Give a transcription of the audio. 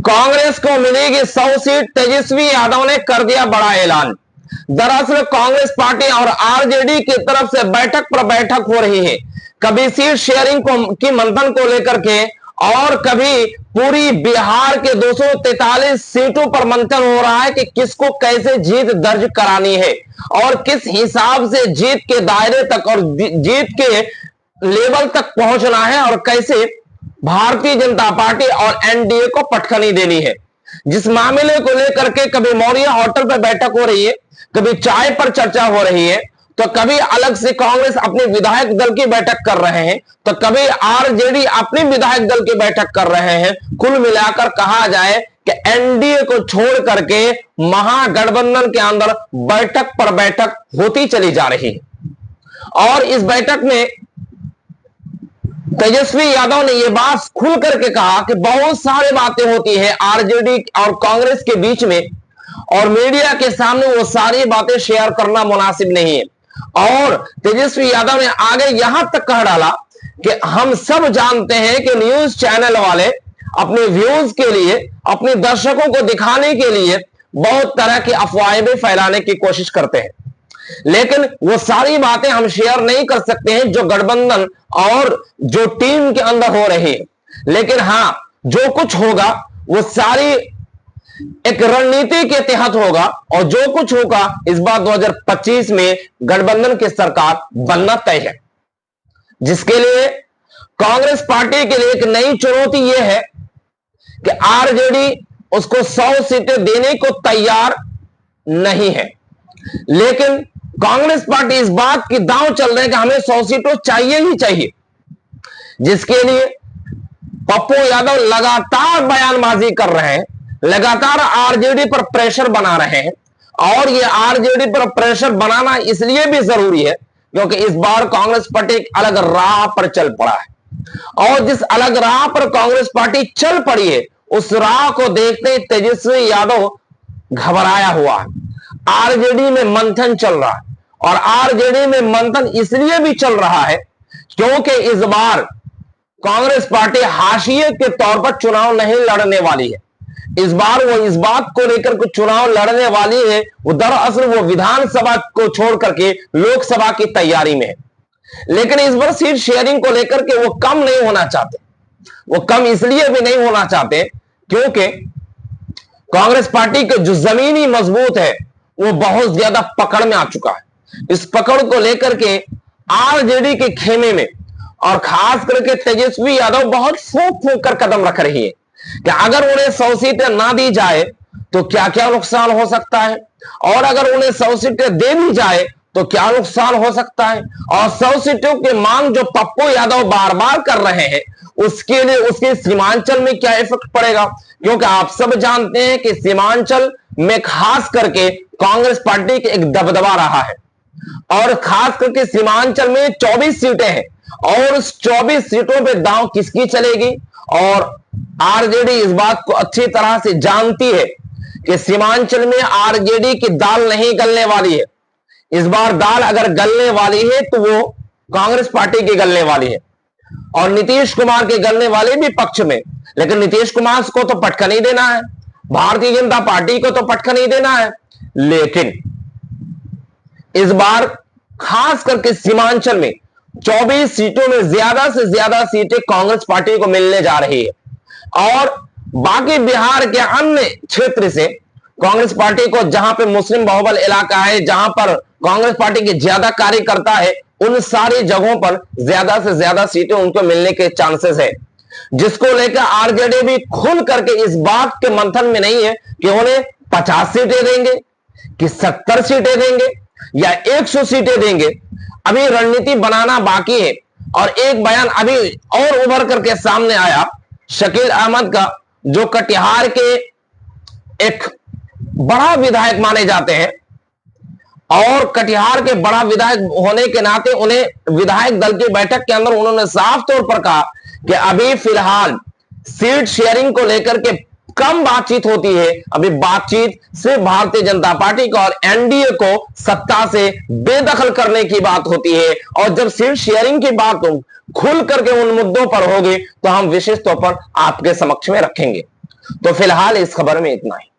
कांग्रेस को मिलेगी 100 सीट, तेजस्वी यादव ने कर दिया बड़ा ऐलान। दरअसल कांग्रेस पार्टी और आरजेडी की तरफ से बैठक पर बैठक हो रही है। कभी सीट शेयरिंग की मंथन को लेकर के और कभी पूरी बिहार के 243 सीटों पर मंथन हो रहा है कि किसको कैसे जीत दर्ज करानी है और किस हिसाब से जीत के दायरे तक और जीत के लेवल तक पहुंचना है और कैसे भारतीय जनता पार्टी और एनडीए को पटखनी देनी है। जिस मामले को लेकर के कभी मौर्य होटल पर बैठक हो रही है, कभी चाय पर चर्चा हो रही है, तो कभी अलग से कांग्रेस अपने विधायक दल की बैठक कर रहे हैं, तो कभी आरजेडी अपने विधायक दल की बैठक कर रहे हैं। कुल मिलाकर कहा जाए कि एनडीए को छोड़ करके महागठबंधन के अंदर बैठक पर बैठक होती चली जा रही है। और इस बैठक में तेजस्वी यादव ने यह बात खुल करके कहा कि बहुत सारी बातें होती है आरजेडी और कांग्रेस के बीच में और मीडिया के सामने वो सारी बातें शेयर करना मुनासिब नहीं है। और तेजस्वी यादव ने आगे यहां तक कह डाला कि हम सब जानते हैं कि न्यूज चैनल वाले अपने व्यूज के लिए, अपने दर्शकों को दिखाने के लिए बहुत तरह की अफवाहें भी फैलाने की कोशिश करते हैं, लेकिन वो सारी बातें हम शेयर नहीं कर सकते हैं जो गठबंधन और जो टीम के अंदर हो रही है। लेकिन हां, जो कुछ होगा वो सारी एक रणनीति के तहत होगा और जो कुछ होगा इस बार 2025 में गठबंधन की सरकार बनना तय है, जिसके लिए कांग्रेस पार्टी के लिए एक नई चुनौती यह है कि आरजेडी उसको 100 सीटें देने को तैयार नहीं है, लेकिन कांग्रेस पार्टी इस बात की दांव चल रहे हैं कि हमें 100 सीटों चाहिए ही चाहिए, जिसके लिए पप्पू यादव लगातार बयानबाजी कर रहे हैं, लगातार आरजेडी पर प्रेशर बना रहे हैं। और ये आरजेडी पर प्रेशर बनाना इसलिए भी जरूरी है क्योंकि इस बार कांग्रेस पार्टी एक अलग राह पर चल पड़ा है और जिस अलग राह पर कांग्रेस पार्टी चल पड़ी है उस राह को देखते ही तेजस्वी यादव घबराया हुआ है। आरजेडी में मंथन चल रहा है और आरजेडी में मंथन इसलिए भी चल रहा है क्योंकि इस बार कांग्रेस पार्टी हाशिए के तौर पर चुनाव नहीं लड़ने वाली है। इस बार वो इस बात को लेकर कुछ चुनाव लड़ने वाली है, वो दरअसल वो विधानसभा को छोड़ करके लोकसभा की तैयारी में है, लेकिन इस बार सीट शेयरिंग को लेकर के वो कम नहीं होना चाहते। वो कम इसलिए भी नहीं होना चाहते क्योंकि कांग्रेस पार्टी के जो जमीनी मजबूत है वो बहुत ज्यादा पकड़ में आ चुका है। इस पकड़ को लेकर के आरजेडी के खेमे में और खास करके तेजस्वी यादव बहुत फूंक फूंक कर कदम रख रही है कि अगर उन्हें 100 सीटें ना दी जाए तो क्या क्या नुकसान हो सकता है और अगर उन्हें 100 सीटें दे दी जाए तो क्या नुकसान हो सकता है। और 100 सीटों की मांग जो पप्पू यादव बार बार कर रहे हैं उसके लिए उसके सीमांचल में क्या इफेक्ट पड़ेगा, क्योंकि आप सब जानते हैं कि सीमांचल में खास करके कांग्रेस पार्टी के एक दबदबा रहा है और खास करके सीमांचल में 24 सीटें हैं और उस 24 सीटों पे दांव किसकी चलेगी। और आरजेडी इस बात को अच्छी तरह से जानती है कि सीमांचल में आरजेडी की दाल नहीं गलने वाली है। इस बार दाल अगर गलने वाली है तो वो कांग्रेस पार्टी की गलने वाली है और नीतीश कुमार के गलने वाले भी पक्ष में, लेकिन नीतीश कुमार को तो पटखन ही देना है, भारतीय जनता पार्टी को तो पटखन ही देना है। लेकिन इस बार खास करके सीमांचल में 24 सीटों में ज्यादा से ज्यादा सीटें कांग्रेस पार्टी को मिलने जा रही है और बाकी बिहार के अन्य क्षेत्र से कांग्रेस पार्टी को, जहां पे मुस्लिम बहुबल इलाका है, जहां पर कांग्रेस पार्टी के ज्यादा कार्यकर्ता है, उन सारी जगहों पर ज्यादा से ज्यादा सीटें उनको मिलने के चांसेस है, जिसको लेकर आरजेडी भी खुल करके इस बात के मंथन में नहीं है कि उन्हें 50 सीटें देंगे कि 70 सीटें देंगे या 100 सीटें देंगे। अभी रणनीति बनाना बाकी है और एक बयान अभी और उभर करके सामने आया शकील अहमद का, जो कटिहार के एक बड़ा विधायक माने जाते हैं और कटिहार के बड़ा विधायक होने के नाते उन्हें विधायक दल की बैठक के अंदर उन्होंने साफ तौर पर कहा कि अभी फिलहाल सीट शेयरिंग को लेकर के कम बातचीत होती है। अभी बातचीत सिर्फ भारतीय जनता पार्टी को और एनडीए को सत्ता से बेदखल करने की बात होती है और जब सीट शेयरिंग की बात खुल करके उन मुद्दों पर होगी तो हम विशेष तौर पर आपके समक्ष में रखेंगे। तो फिलहाल इस खबर में इतना ही।